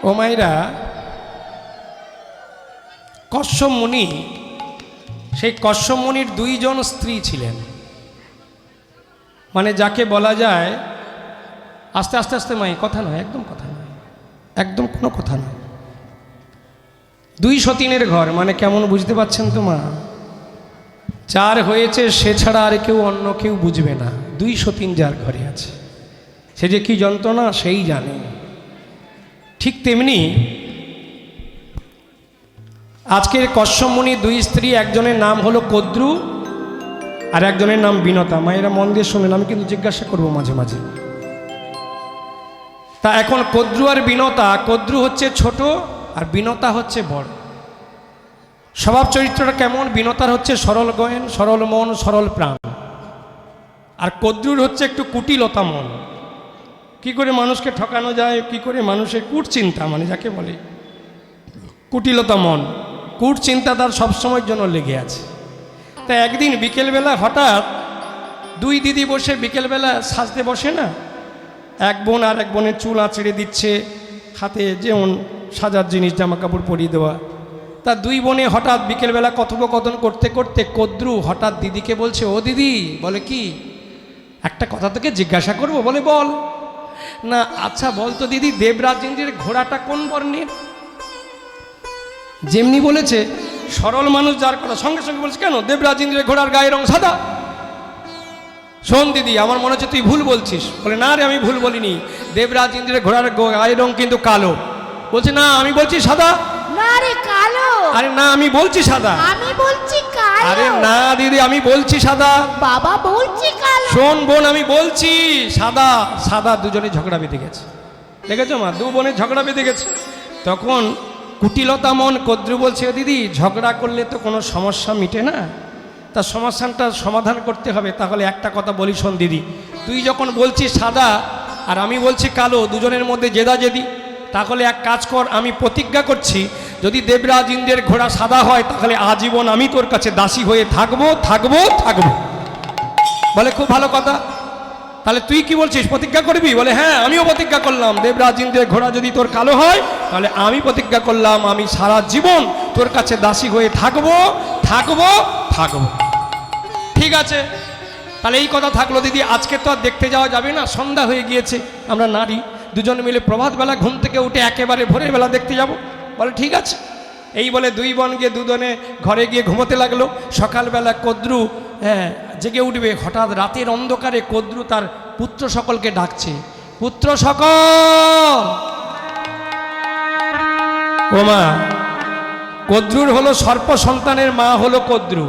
ও মায়েরা, কশ্যপ মুনি, সেই কশ্যপ মুনির দুইজন স্ত্রী ছিলেন। মানে যাকে বলা যায়, আস্তে আস্তে আস্তে মাই, কথা নয়, একদম কথা নয়, একদম কোনো কথা নয়। দুই সতীনের ঘর, মানে কেমন বুঝতে পারছেন তো মা? যার হয়েছে সে ছাড়া আর কেউ অন্য কেউ বুঝবে না। দুই সতীন যার ঘরে আছে, সে যে কি যন্ত্রণা সেই জানে। ঠিক তেমনি আজকের কশ্যপ মুনির দুই স্ত্রী, একজনের নাম হলো কদ্রু আর একজনের নাম বিনতা। মায়েরা মন দিয়ে শোনেন, আমি কিন্তু জিজ্ঞাসা করব মাঝে মাঝে। তা এখন কদ্রু আর বিনতা, কদ্রু হচ্ছে ছোট আর বিনতা হচ্ছে বড়। স্বভাব চরিত্রটা কেমন? বিনতার হচ্ছে সরল গয়ন, সরল মন, সরল প্রাণ। আর কদ্রুর হচ্ছে একটু কুটিলতা মন। কি করে মানুষকে ঠকানো যায়, কি করে মানুষের কুটচিন্তা, মানে যাকে বলে কুটিলতা মন, কুটচিন্তা তার সবসময়ের জন্য লেগে আছে। তা একদিন বিকেলবেলা হঠাৎ দুই দিদি বসে বিকেলবেলা সাজতে বসে না, এক বোন আর এক বোনের চুল আঁচড়ে দিচ্ছে, হাতে যেমন সাজার জিনিস, জামা কাপড় পরিয়ে দেওয়া। তা দুই বোনে হঠাৎ বিকেলবেলা কথোপকথন করতে করতে কদ্রু হঠাৎ দিদিকে বলছে, ও দিদি, বলে কি, একটা কথা তোকে জিজ্ঞাসা করব। বলে বল না। আচ্ছা বলতো দিদি, দেবরাজ ইন্দ্রের ঘোড়াটা কোন বর্ণের? যেমনি বলেছে সরল মানুষ যার কথা, সঙ্গে সঙ্গে বলছে, কেন, দেবরাজ ইন্দ্রের ঘোড়ার গায়ের রং সাদা। শোন দিদি, আমার মনে হচ্ছে তুই ভুল বলছিস। বলে না রে, আমি ভুল বলিনি, দেবরাজ ইন্দ্রের ঘোড়ার গায়ের রং কিন্তু কালো। বলছে না, আমি বলছি সাদা। না রে, কালো। আরে না, আমি বলছি সাদা। আমি বলছি কালো। আরে না দিদি, আমি বলছি সাদা। বাবা বলছি কালো। শোন বোন, আমি বলছি সাদা। সাদা। দুজনে ঝগড়া বেঁধে গেছে। দেখেছো মা, দু বোনের ঝগড়া বেঁধে গেছে। তখন কুটিলতা মন কদ্রু বলছে, দিদি, ঝগড়া করলে তো কোনো সমস্যা মিটে না, তার সমস্যাটা সমাধান করতে হবে। তাহলে একটা কথা বলি, শোন দিদি, তুই যখন বলছিস সাদা আর আমি বলছি কালো, দুজনের মধ্যে জেদাজেদি, তাহলে এক কাজ কর, আমি প্রতিজ্ঞা করছি, যদি দেবরাজ ইন্দ্রের ঘোড়া সাদা হয় তাহলে আজীবন আমি তোর কাছে দাসী হয়ে থাকবো থাকবো থাকবো। বলে খুব ভালো কথা, তাহলে তুই কি বলছিস, প্রতিজ্ঞা করবি? বলে হ্যাঁ, আমিও প্রতিজ্ঞা করলাম, দেবরাজ ইন্দ্রের ঘোড়া যদি তোর কালো হয় তাহলে আমি প্রতিজ্ঞা করলাম আমি সারা জীবন তোর কাছে দাসী হয়ে থাকবো থাকবো থাকবো। ঠিক আছে, তাহলে এই কথা থাকলো দিদি। আজকে তো আর দেখতে যাওয়া যাবে না, সন্ধ্যা হয়ে গিয়েছে, আমরা নারী দুজন মিলে প্রভাতবেলা ঘুম থেকে উঠে একেবারে ভোরের বেলা দেখতে যাব। বলে ঠিক আছে। এই বলে দুই বোন গিয়ে দুজনে ঘরে গিয়ে ঘুমোতে লাগলো। সকালবেলা কদ্রু জেগে উঠবে, হঠাৎ রাতের অন্ধকারে কদ্রু তার পুত্র সকলকে ডাকছে, পুত্র সকল। ও মা, কদ্রুর হলো সর্প সন্তানের মা হলো কদ্রু।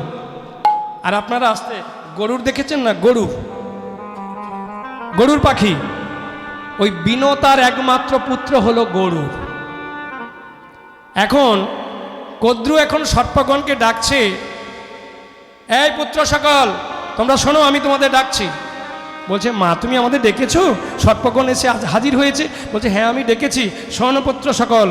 আর আপনারা আসতে গরুর দেখেছেন না, গরুর পাখি, ওই বিনতার একমাত্র পুত্র হলো গরু। এখন কদ্রু এখন সর্পগণকে ডাকছে, এই পুত্র সকল, তোমরা শোনো, আমি তোমাদের ডাকছি। বলছে মা, তুমি আমাদের ডেকেছো? সর্পগণ এসে হাজির হয়েছে। বলছে হ্যাঁ, আমি ডেকেছি। শোনো পুত্র সকল,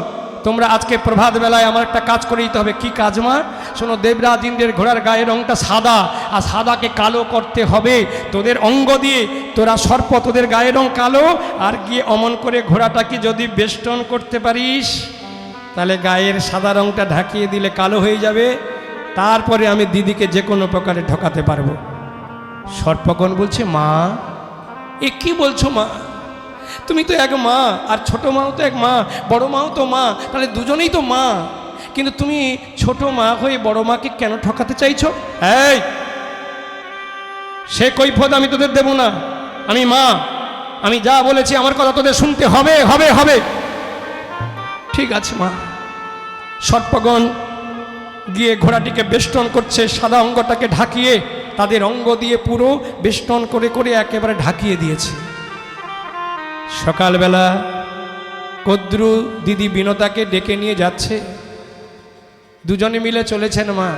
তোমরা আজকে প্রভাত বেলায় আমার একটা কাজ করে দিতে হবে। কি কাজ মা? শোনো, দেবরাজ ইন্দ্রের ঘোড়ার গায়ের রংটা সাদা, আর সাদাকে কালো করতে হবে। তোদের অঙ্গ দিয়ে, তোরা সর্প, তোদের গায়ের রং কালো, আর গিয়ে অমন করে ঘোড়াটাকে যদি বেষ্টন করতে পারিস তাহলে গায়ের সাদা রংটা ঢাকিয়ে দিলে কালো হয়ে যাবে, তারপরে আমি দিদিকে যে কোনো প্রকারে ঢোকাতে পারবো। সর্পগণ বলছে মা, এ কি বলছো মা? তুমি তো এক মা, আর ছোট মাও তো এক মা, বড় মাও তো মা, তাহলে দুজনেই তো মা। কিন্তু তুমি ছোট মা হয়ে বড় মাকে কেন ঠকাতে চাইছো? এই, সে কৈফিয়ত আমি তোদের দেব না। আমি মা, আমি যা বলেছি আমার কথা তোদের শুনতে হবে হবে হবে। ঠিক আছে মা। সর্পগণ গিয়ে ঘোড়াটিকে বেষ্টন করছে, সাদা অঙ্গটাকে ঢাকিয়ে, তাদের অঙ্গ দিয়ে পুরো বেষ্টন করে করে একেবারে ঢাকিয়ে দিয়েছে। সকালবেলা কদ্রু দিদি বিনতাকে ডেকে নিয়ে যাচ্ছে, দুজনে মিলে চলেছেন। মা,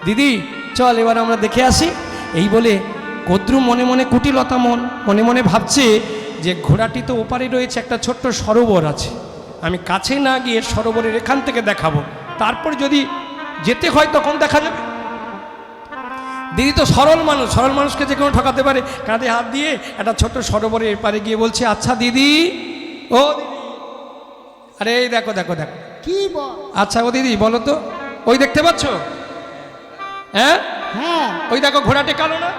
দিদি চল এবার আমরা দেখে আসি। এই বলে কদ্রু মনে মনে কুটিলতা মন, মনে মনে ভাবছে যে ঘোড়াটি তো ওপারে রয়েছে, একটা ছোট্ট সরোবর আছে, আমি কাছে না গিয়ে সরোবরের এখান থেকে দেখাবো, তারপর যদি যেতে হয় তখন দেখা যাবে। দিদি তো সরল মানুষ, সরল মানুষকে যে কোনো ঠকাতে পারে। কাঁধে হাত দিয়ে একটা ছোট্ট সরোবরের পারে গিয়ে বলছে, আচ্ছা দিদি, ও দিদি, আরে এই দেখো দেখো দেখো। কি বল? আচ্ছা ও দিদি বলো তো, ওই দেখতে পাচ্ছ? হ্যাঁ হ্যাঁ। ওই দেখো ঘোড়াটে কালো না?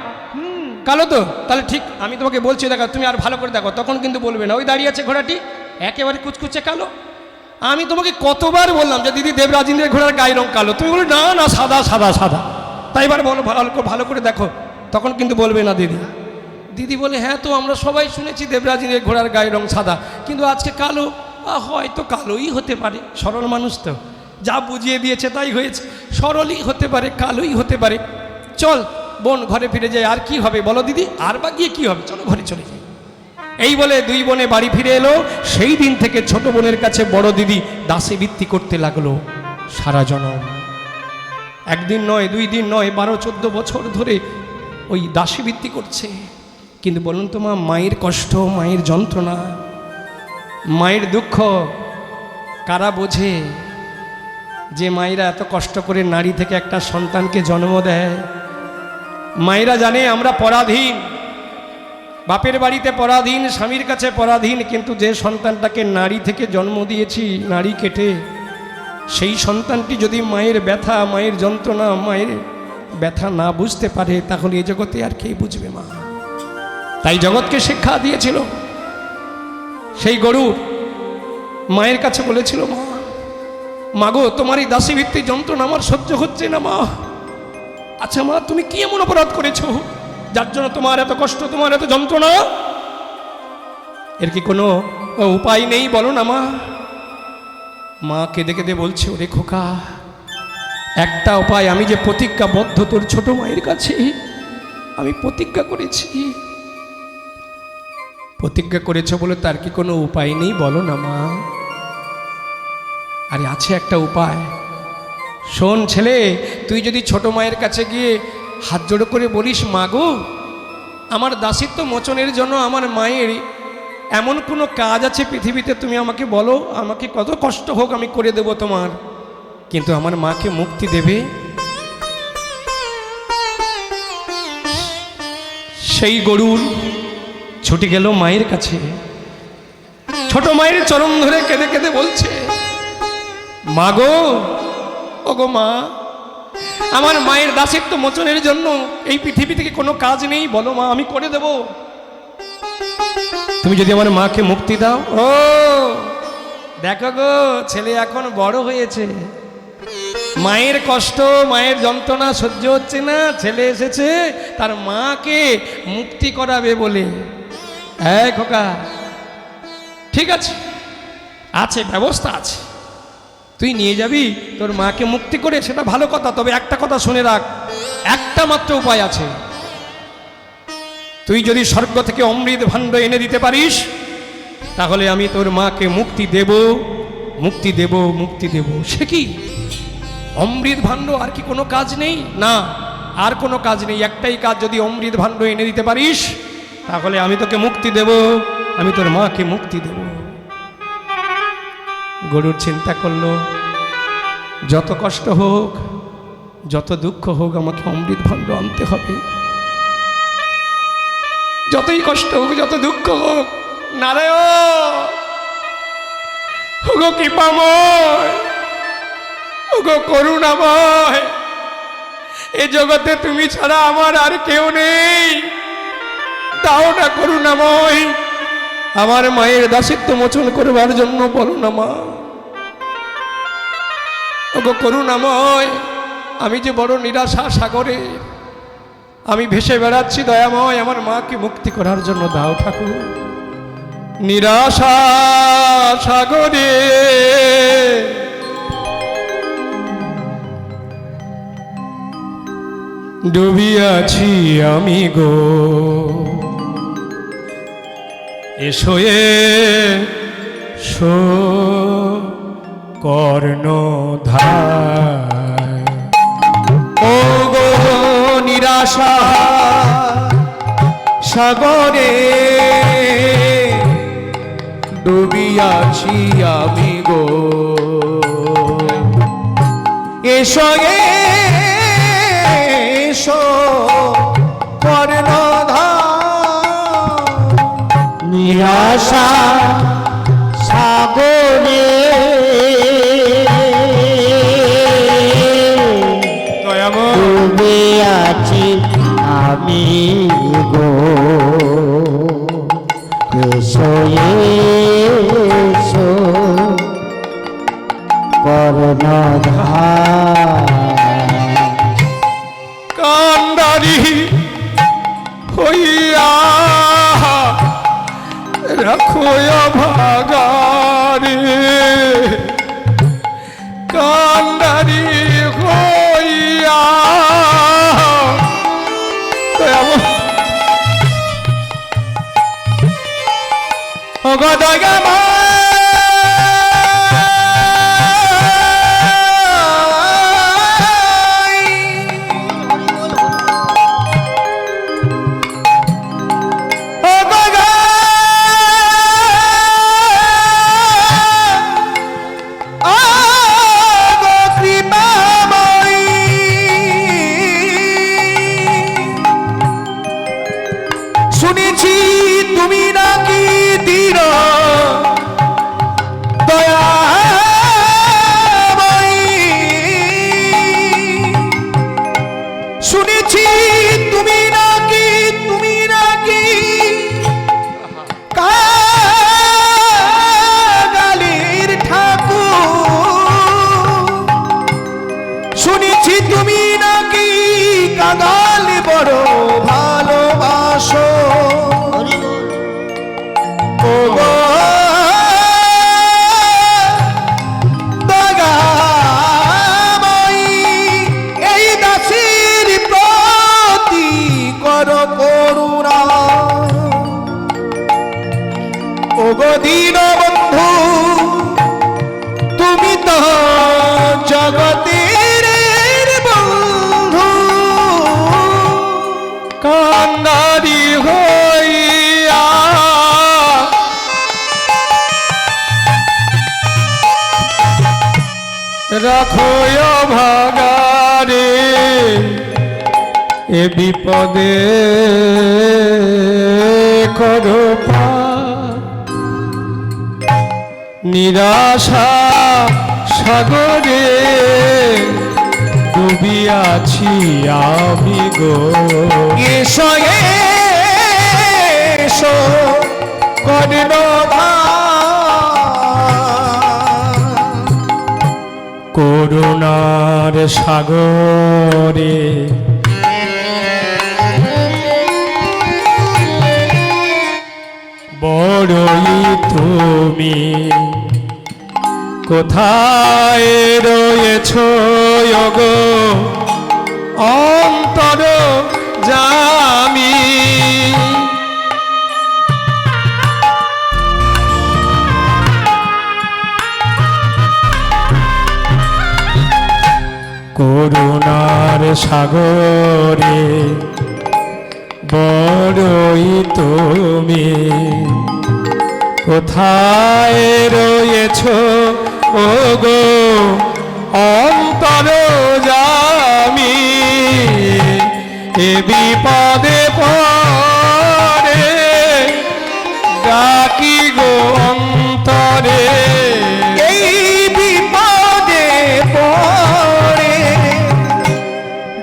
কালো তো? তাহলে ঠিক আমি তোমাকে বলছি, দেখো তুমি আর ভালো করে দেখো, তখন কিন্তু বলবে না। ওই দাঁড়িয়ে আছে ঘোড়াটি, একেবারে কুচকুচে কালো। আমি তোমাকে কতবার বললাম যে দিদি দেবরাজ ইন্দ্রের ঘোড়ার গায়ের রং কালো, তুমি বলো না না সাদা সাদা সাদা। তাই এবার বলো ভালো করে দেখো, তখন কিন্তু বলবে না দিদি। দিদি বলে হ্যাঁ তো আমরা সবাই শুনেছি দেবরাজ ইন্দ্রের ঘোড়ার গায়ের রং সাদা, কিন্তু আজকে কালো। হয়তো কালোই হতে পারে, সরল মানুষ তো, যা বুঝিয়ে দিয়েছে তাই হয়েছে। সরলই হতে পারে, কালোই হতে পারে। চল বোন ঘরে ফিরে যাই, আর কি হবে বলো দিদি, আর বা গিয়ে কি হবে, চলো ঘরে চলে যাই। এই বলে দুই বোনে বাড়ি ফিরে এলো। সেই দিন থেকে ছোট বোনের কাছে বড় দিদি দাসী বৃত্তি করতে লাগলো সারা জনম। একদিন নয়, 2 দিন নয়, 12-14 বছর ধরে ওই দাসী বৃত্তি করছে। কিন্তু বলুন তো মা, মায়ের কষ্ট, মায়ের যন্ত্রণা, মায়ের দুঃখ কারা বোঝে? যে মায়েরা এত কষ্ট করে নারী থেকে একটা সন্তানকে জন্ম দেয়, মায়েরা জানে আমরা পরাধীন, বাপের বাড়িতে পরাধীন, স্বামীর কাছে পরাধীন, কিন্তু যে সন্তানটাকে নারী থেকে জন্ম দিয়েছি, নারী কেটে, সেই সন্তানটি যদি মায়ের ব্যথা, মায়ের যন্ত্রণা, মায়ের ব্যথা না বুঝতে পারে, তাহলে এই জগতে আর কে বুঝবে মা? তাই জগৎকে শিক্ষা দিয়েছিল। সেই গরুর মায়ের কাছে বলেছিল, মা মাগো তোমার এই দাসী ভিত্তিক যন্ত্রণা আমার সহ্য হচ্ছে না মা। আচ্ছা মা, তুমি কি এমন অপরাধ করেছো যার জন্য তোমার এত কষ্ট, তোমার এত যন্ত্রণা? এর কি কোনো উপায় নেই বলো না মা? মা কেঁদে কেঁদে বলছে, ওরে খোকা, একটা উপায়, আমি যে প্রতিজ্ঞাবদ্ধ তোর ছোট মায়ের কাছে, আমি প্রতিজ্ঞা করেছি। প্রতিজ্ঞা করেছ বলে তার কি কোনো উপায় নেই বলো না মা? আরে আছে একটা উপায়। শোন ছেলে, তুই যদি ছোট মায়ের কাছে গিয়ে হাত জোড়ো করে বলিস, মা গো আমার দাসিত্ব মোচনের জন্য আমার মায়ের এমন কোনো কাজ আছে পৃথিবীতে, তুমি আমাকে বলো, আমাকে কত কষ্ট হোক আমি করে দেব তোমার, কিন্তু আমার মাকে মুক্তি দেবে। সেই গরুর ছুটে গেল মায়ের কাছে, ছোট মায়ের চরণ ধরে কেঁদে কেঁদে বলছে, মা গো, ওগো মা, আমার মায়ের দাসিত্ব মোচনের জন্য এই পৃথিবী থেকে কোনো কাজ নেই, বলো মা, আমি করে দেব। তুমি যদি আমার মাকে মুক্তি দাও। ও দেখো গো, ছেলে এখন বড় হয়েছে, মায়ের কষ্ট, মায়ের যন্ত্রণা সহ্য হচ্ছে না, ছেলে এসেছে তার মাকে মুক্তি করাবে বলে। হ্যাঁ খোকা, ঠিক আছে, আছে ব্যবস্থা আছে, তুই নিয়ে যাবি তোর মাকে মুক্তি করে, সেটা ভালো কথা। তবে একটা কথা শুনে রাখ, একটা মাত্র উপায় আছে। তুই যদি স্বর্গ থেকে অমৃত ভাণ্ড এনে দিতে পারিস, তাহলে আমি তোর মাকে মুক্তি দেব, মুক্তি দেব, মুক্তি দেব। সে কি অমৃত ভাণ্ড, আর কি কোনো কাজ নেই? না, আর কোনো কাজ নেই, একটাই কাজ। যদি অমৃত ভাণ্ড এনে দিতে পারিস, তাহলে আমি তোকে মুক্তি দেব, আমি তোর মাকে মুক্তি দেব। গরুর চিন্তা করলো, যত কষ্ট হোক, যত দুঃখ হোক, আমাকে অমৃত ভাণ্ড আনতে হবে। যতই কষ্ট হোক, যত দুঃখ হোক, নারায়ণ, ওগো কৃপাময়, ওগো করুণাময়, এ জগতে তুমি ছাড়া আমার আর কেউ নেই, দাও না করুণাময়, আমার মায়ের দাসিত্ব মোচন করবার জন্য বলো না মা। ওগো করুণাময়, আমি যে বড় নিরাশা সাগরে, আমি ভেসে বেড়াচ্ছি, দয়াময়, আমার মাকে মুক্তি করার জন্য দাও ঠাকুর। নিরাশা সাগরে ডুবিয়াছি আমি গো, এসো এসো কর্ণধার। ও গো নিরাশা সাগরে ডুবিয়াছি আমি গো, এসো এসো কর্ণধার। নিরাশা সাগরে কান্ডারি হইয়া রাখো ভাগারে, কান্ডারি হইয়া গদগা শুনেছি তুমি নাকি দীন দয়াময়ী, শুনেছি তুমি নাকি কাঙালির ঠাকুর, শুনেছি তুমি নাকি কাঙাল বড় ভালোবাসো। এই দাসীর প্রতি কর করুণা, ওগো দীনবন্ধু তুমি তো জগতের বন্ধু। কান্ডারি হইয়া রাখো ভাগারে, এ বিপদে করো পার, নিরাশা সাগরে ডুবিয়াছি আমি গো। এসো এসো করুণার সাগরে বড়ই তুমি কোথায় রয়েছ গো অন্তর জামি। করুণার সাগরে বড়ই তুমি কোথায় রয়েছ ওগো অন্তর জামি। এ বিপদে পড়ে ডাকি গো অন্তরে, এই বিপদে পড়ে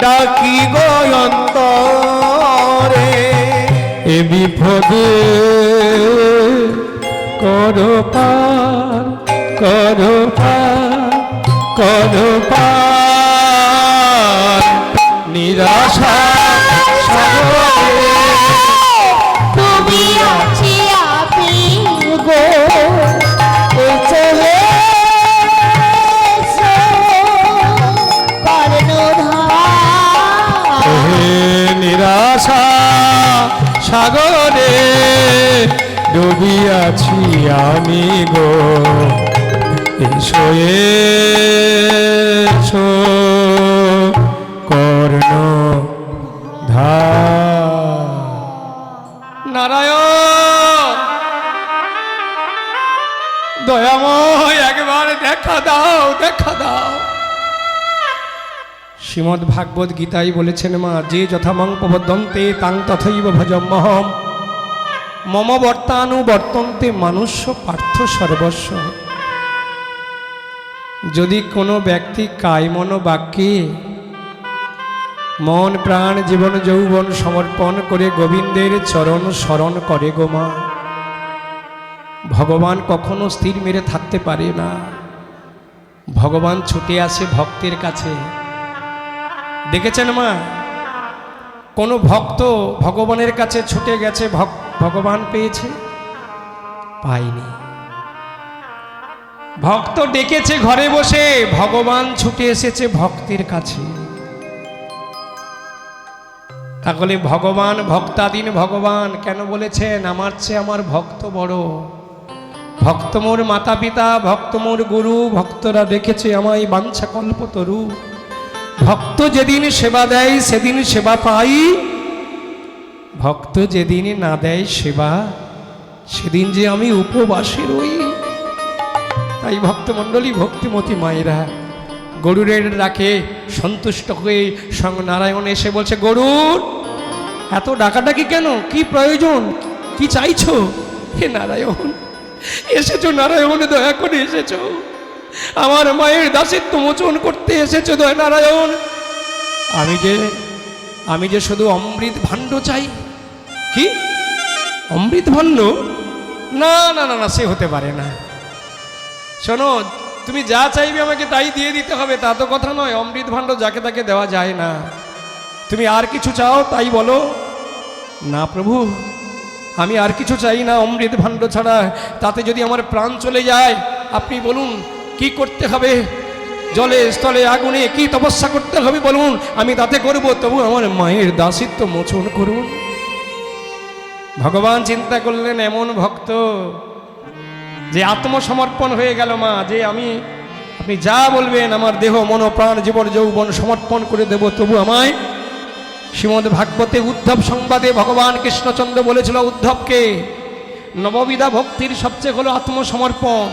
ডাকি গো অন্তরে। এ বিপদে করো পার করো পার করো পার, নিরাশা সাগরে তুমি আছি আপনি গো, চলে কর্ণধার। হে নিরাশা সাগরে ডুবিয়াছি আমি গো, এসো এসো কর্ণ নারায়ণ দয়াময় একবার দেখা দাও দেখা দাও। শ্রীমদ্ ভাগবত গীতায় বলেছেন মা, যে যথামং প্রবদন্তে তাং তথৈব ভজম্যহম মম বর্তানুবর্তন্তে মানুষ্য পার্থ সর্বস্ব। যদি কোনো ব্যক্তি কায় মন বাক্যে মন প্রাণ জীবন যৌবন সমর্পণ করে গোবিন্দের চরণ স্মরণ করে গো মা, ভগবান কখনো স্থির মেরে থাকতে পারে না। ভগবান ছুটে আসে ভক্তের কাছে। দেখেছেন মা, কোনো ভক্ত ভগবানের কাছে ছুটে গেছে ভগবান পেয়েছে? পায়নি। ভক্ত ডেকেছে ঘরে বসে, ভগবান ছুটে এসেছে ভক্তের কাছে। তাহলে ভগবান ভক্তাধীন ভগবান কেন বলেছেন আমার চেয়ে আমার ভক্ত বড়? ভক্ত মোর মাতা পিতা, ভক্ত মোর গুরু, ভক্তরা দেখেছে আমায় বাঞ্ছা কল্পতরু। ভক্ত যেদিন সেবা দেয় সেদিন সেবা পাই, ভক্ত যেদিন না দেয় সেবা সেদিন যে আমি উপবাসে রই। তাই ভক্তমণ্ডলী, ভক্তিমতী মায়েরা গরুরের ডাকে সন্তুষ্ট হয়ে সঙ্গ নারায়ণ এসে বলছে, গরুর এত ডাকাডাকি কেন? কি প্রয়োজন? কি চাইছো? হে নারায়ণ, এসেছো নারায়ণ, দয়া করে এসেছো, আমার মায়ের দাসিত্ব মোচন করতে এসেছো দয়া নারায়ণ। আমি যে শুধু অমৃত ভাণ্ড চাই। কি অমৃত ভাণ্ড? না না না না, সে হতে পারে না। শোনো, তুমি যা চাইবে আমাকে তাই দিয়ে দিতে হবে, তা তো কথা নয়। অমৃত ভাণ্ড যাকে তাকে দেওয়া যায় না। তুমি আর কিছু চাও তাই বলো। না প্রভু, আমি আর কিছু চাই না অমৃত ভাণ্ড ছাড়া। তাতে যদি আমার প্রাণ চলে যায়, আপনি বলুন কি করতে হবে? জলে স্থলে আগুনে কি তপস্যা করতে হবে বলুন, আমি তাতে করব। তবু আমার মায়ের দাসিত্ব মোচন করুন। ভগবান চিন্তা করলেন এমন ভক্ত যে আত্মসমর্পণ হয়ে গেল মা, যে আপনি যা বলবেন আমার দেহ মন প্রাণ জীবন যৌবন সমর্পণ করে দেব, তবু আমায়। শ্রীমদ্ ভাগবতে উদ্ধব সংবাদে ভগবান কৃষ্ণচন্দ্র বলেছিল উদ্ধবকে, নববিধা ভক্তির সবচেয়ে হলো আত্মসমর্পণ।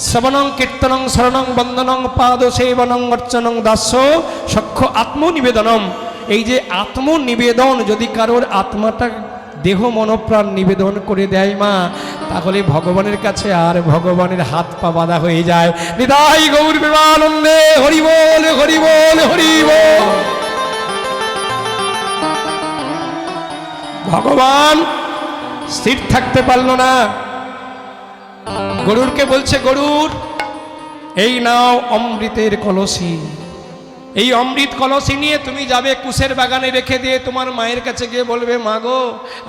শ্রবণং কীর্তনং শরণং বন্দনং পাদ সেবনং অর্চনং দাস্য সখ্য আত্মনিবেদনম। এই যে আত্মনিবেদন যদি কারোর আত্মাটা দেহ মনপ্রাণ নিবেদন করে দেয় মা, তাহলে ভগবানের কাছে আর ভগবানের হাত পা বাঁধা হয়ে যায়। নিতাই গৌর প্রেমানন্দে হরি বল হরি বল হরি বল। ভগবান স্থির থাকতে পারল না, গরুরকে বলছে, গরুর এই নাও অমৃতের কলসি, এই অমৃত কলসি নিয়ে তুমি যাবে কুশের বাগানে রেখে দিয়ে তোমার মায়ের কাছে গিয়ে বলবে, মা গো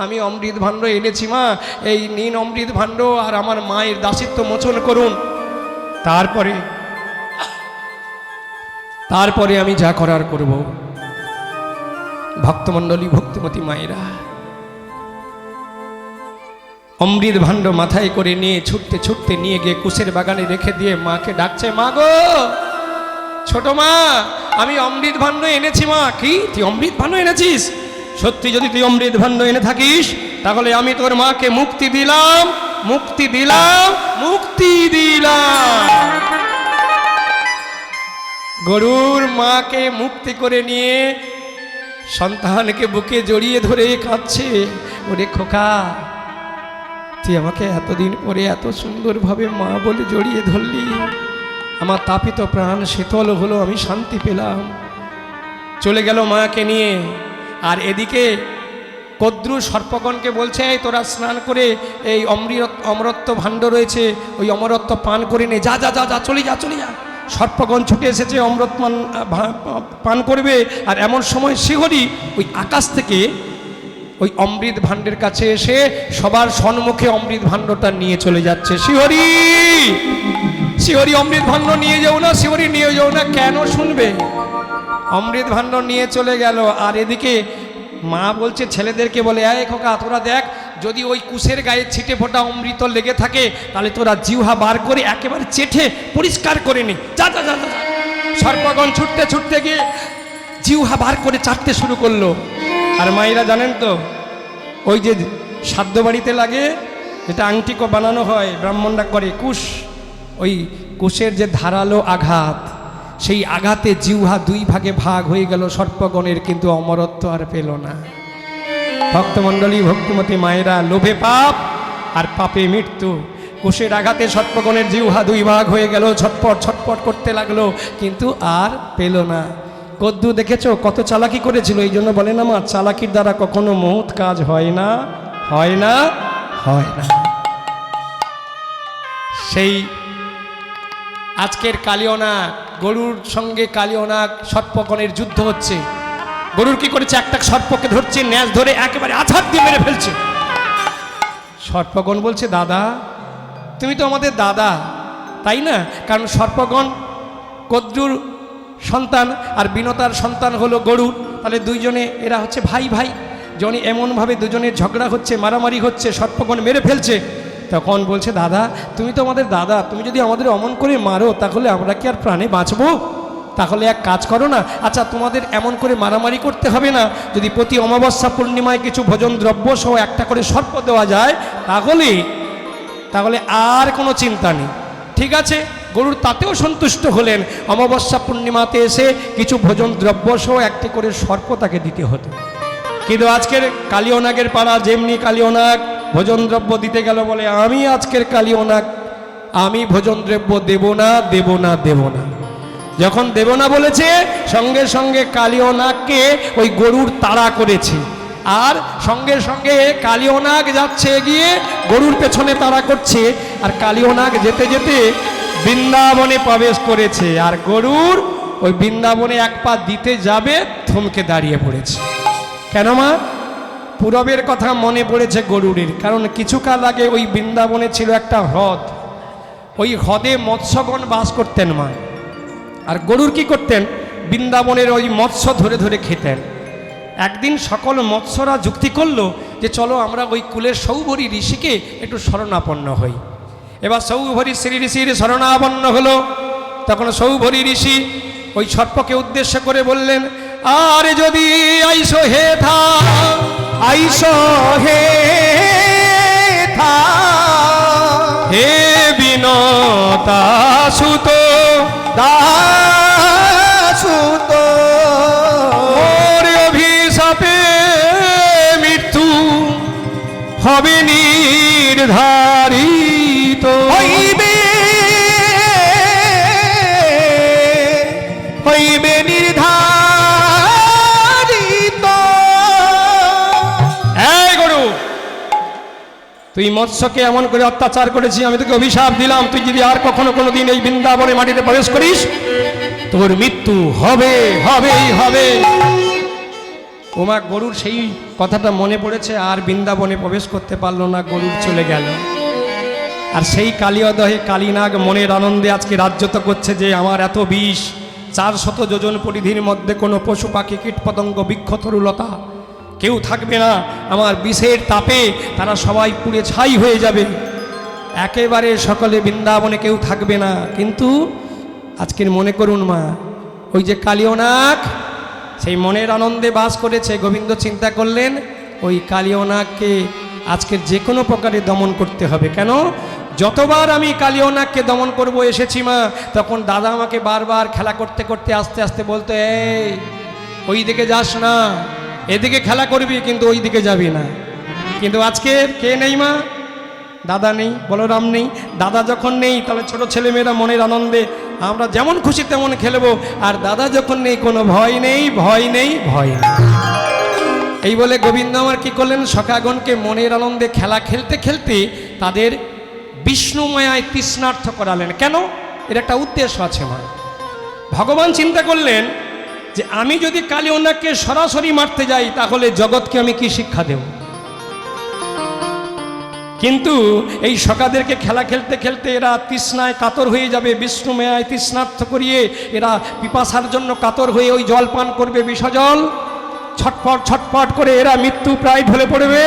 আমি অমৃত ভাণ্ড এনেছি মা, এই নিন অমৃত ভাণ্ড আর আমার মায়ের দাসিত্ব মোচন করুন। তারপরে আমি যা করার করব। ভক্তমণ্ডলী, ভক্তিমতী মায়েরা অমৃত ভাণ্ড মাথায় করে নিয়ে ছুটতে ছুটতে নিয়ে গিয়ে কুশের বাগানে রেখে দিয়ে মাকে ডাকছে, মা গো ছোট মা, আমি অমৃত ভাণ্ড এনেছি মা। কি তুই অমৃত ভাণ্ড এনেছিস? সত্যি যদি তুই অমৃত ভাণ্ড এনে থাকিস তাহলে আমি তোর মাকে মুক্তি দিলাম, মুক্তি দিলাম, মুক্তি দিলাম। গরুর মাকে মুক্তি করে নিয়ে সন্তানকে বুকে জড়িয়ে ধরে কাঁদছে, ওরে খোকা তুই আমাকে এতদিন পরে এত সুন্দরভাবে মা বলে জড়িয়ে ধরলি, আমার তাপিত প্রাণ শীতল হলো, আমি শান্তি পেলাম। চলে গেল মাকে নিয়ে। আর এদিকে কদ্রু সর্পগণকে বলছে, তোরা স্নান করে এই অমরত্ব ভাণ্ড রয়েছে, ওই অমরত্ব পান করে নে, যা যা যা যা চলে যা চলে যা। সর্পগণ ছুটে এসেছে অমৃত পান করবে। আর এমন সময় শিহরি ওই আকাশ থেকে ওই অমৃত ভাণ্ডের কাছে এসে সবার সম্মুখে অমৃত ভাণ্ডটা নিয়ে চলে যাচ্ছে। শিহরি, শিহরি অমৃত ভাণ্ড নিয়ে যাও না, শিহরি নিয়ে যাও না। কেন শুনবে? অমৃত ভাণ্ড নিয়ে চলে গেল। আর এদিকে মা বলছে ছেলেদেরকে, বলে এই খোকা তোরা দেখ, যদি ওই কুশের গায়ে ছিটে ফোটা অমৃত লেগে থাকে তাহলে তোরা জিহ্বা বার করে একেবারে চেটে পরিষ্কার করে নি, যা যা যা যা। সর্পগণ ছুটতে ছুটতে গিয়ে জিহ্বা বার করে চাটতে শুরু করলো। আর মায়েরা জানেন তো, ওই যে সাধ্য বাড়িতে লাগে যেটা আংটি বানানো হয় ব্রাহ্মণরা করে, কুশ, ওই কুশের যে ধারালো আঘাত, সেই আঘাতে জিহ্বা দুই ভাগে ভাগ হয়ে গেল সর্পগণের, কিন্তু অমরত্ব আর পেল না। ভক্তমণ্ডলী, ভক্তিমতী মায়েরা, লোভে পাপ আর পাপে মৃত্যু। কুশের আঘাতে সর্পগণের জিহ্বা দুই ভাগ হয়ে গেল, ছটপট ছটপট করতে লাগলো, কিন্তু আর পেল না। কদ্দু দেখেছো কত চালাকি করেছিল। এই জন্য বলে না মা, চালাকির দ্বারা কখনো মহৎ কাজ হয় না, হয় না, হয় না। সেই আজকের কালিয়নাগ গরুর সঙ্গে কালিয়নাগ সর্পগণের যুদ্ধ হচ্ছে। গরুর কি করেছে, একটা সর্পকে ধরছে, ন্যাজ ধরে একেবারে আছাড় দিয়ে মেরে ফেলছে। সর্পগণ বলছে, দাদা তুমি তো আমাদের দাদা, তাই না? কারণ সর্পগণ কদ্রুর সন্তান আর বিনতার সন্তান হলো গরুর, তাহলে দুইজনে এরা হচ্ছে ভাই ভাই। যখন এমনভাবে দুজনের ঝগড়া হচ্ছে, মারামারি হচ্ছে, সর্পগণ মেরে ফেলছে, তখন বলছে, দাদা তুমি তো আমাদের দাদা, তুমি যদি আমাদের অমন করে মারো তাহলে আমরা কি আর প্রাণে বাঁচবো? তাহলে এক কাজ করো না, আচ্ছা তোমাদের এমন করে মারামারি করতে হবে না, যদি প্রতি অমাবস্যা পূর্ণিমায় কিছু ভোজন দ্রব্য সহ একটা করে সর্প দেওয়া যায় তাহলে আর কোনো চিন্তা নেই। ঠিক আছে, গরুর তাতেও সন্তুষ্ট হলেন। অমাবস্যা পূর্ণিমাতে এসে কিছু ভোজন দ্রব্য সহ একটি করে সর্প তাকে দিতে হতো। কিন্তু আজকের কালিয়নাগের পাড়া যেমনি কালিয়নাগ ভোজন দ্রব্য দিতে গেল, বলে আমি আজকের কালিয়নাগ, আমি ভোজন দ্রব্য দেব না দেব না দেব না। যখন দেব না বলেছে, সঙ্গে সঙ্গে কালিয়নাগকে ওই গরুর তাড়া করেছে, আর সঙ্গে সঙ্গে কালিয়নাগ যাচ্ছে এগিয়ে, গরুর পেছনে তাড়া করছে, আর কালিয়নাগ যেতে যেতে বৃন্দাবনে প্রবেশ করেছে, আর গরুর ওই বৃন্দাবনে এক পা দিতে যাবে, থমকে দাঁড়িয়ে পড়েছে। কেন মা? পূরবের কথা মনে পড়েছে গরুরের, কারণ কিছুকাল আগে ওই বৃন্দাবনে ছিল একটা হ্রদ, ওই হ্রদে মৎস্যগণ বাস করতেন মা, আর গরুর কি করতেন, বৃন্দাবনের ওই মৎস্য ধরে ধরে খেতেন। একদিন সকল মৎস্যরা যুক্তি করলো যে চলো আমরা ওই কুলের সৌভরী ঋষিকে একটু শরণাপন্ন হই। এবার সৌভরী শ্রী ঋষির শরণাপন্ন হলো। তখন সৌভরী ঋষি ওই সর্পকে উদ্দেশ্য করে বললেন, আর যদি আইসো হে থা, আইসো হে থা, হে বিনতা সুত দাসুত, ওর অভিশাপে মৃত্যু হবে নির্ধারিত, হইবে নির্ধারিত। এই গরু, তুই মৎস্যকে এমন করে অত্যাচার করেছি, আমি তোকে অভিশাপ দিলাম, তুই যদি আর কখনো কোনোদিন এই বৃন্দাবনে মাটিতে প্রবেশ করিস, তোর মৃত্যু হবে হবেই হবে। ওমা, গরুর সেই কথাটা মনে পড়েছে, আর বৃন্দাবনে প্রবেশ করতে পারলো না, গরুর চলে গেল। আর সেই কালিয়দহে কালীনাগ মনের আনন্দে আজকে রাজ্যত করছে যে আমার এত বিষ, 400 যোজন পরিধির মধ্যে কোনো পশু পাখি কীট পতঙ্গ বৃক্ষ তরুলতা কেউ থাকবে না, আমার বিষের তাপে তারা সবাই পুড়ে ছাই হয়ে যাবে, একেবারে সকলে বৃন্দাবনে কেউ থাকবে না। কিন্তু আজকের মনে করুন মা, ওই যে কালিয়নাগ সেই মনের আনন্দে বাস করেছে, গোবিন্দ চিন্তা করলেন ওই কালিয়নাগকে আজকের যে কোনো প্রকারে দমন করতে হবে। কেন? যতবার আমি কালিয়নাগকে দমন করব এসেছি মা, তখন দাদা আমাকে বারবার খেলা করতে করতে আস্তে আস্তে বলতো, এই ওই দিকে যাস না, এদিকে খেলা করবি কিন্তু ওই দিকে যাবি না। কিন্তু আজকে কে নেই মা? দাদা নেই, বলরাম নেই। দাদা যখন নেই তাহলে ছোট ছেলেমেয়েরা মনের আনন্দে আমরা যেমন খুশি তেমন খেলবো, আর দাদা যখন নেই কোনো ভয় নেই, ভয় নেই, ভয় নেই। এই বলে গোবিন্দ আমার কি করলেন, সখাগণকে মনের আনন্দে খেলা খেলতে খেলতে তাদের বিষ্ণুময়ায় তৃষ্ণার্থ করালেন। কেন? এর একটা উদ্দেশ্য আছে মা। ভগবান চিন্তা করলেন যে আমি যদি কালিয়নাগকে সরাসরি মারতে যাই তাহলে জগৎকে আমি কি শিক্ষা দেব, কিন্তু এই সখাদেরকে খেলা খেলতে খেলতে এরা তৃষ্ণায় কাতর হয়ে যাবে, বিষ্ণুময়ায় তৃষ্ণার্থ করিয়ে এরা পিপাসার জন্য কাতর হয়ে ওই জল পান করবে, বিষজল, ছটফট ছটফট করে এরা মৃত্যু প্রায় ঢলে পড়বে।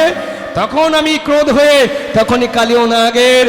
তখন আমি ক্রোধ হয়ে তখনই কালিয়নাগের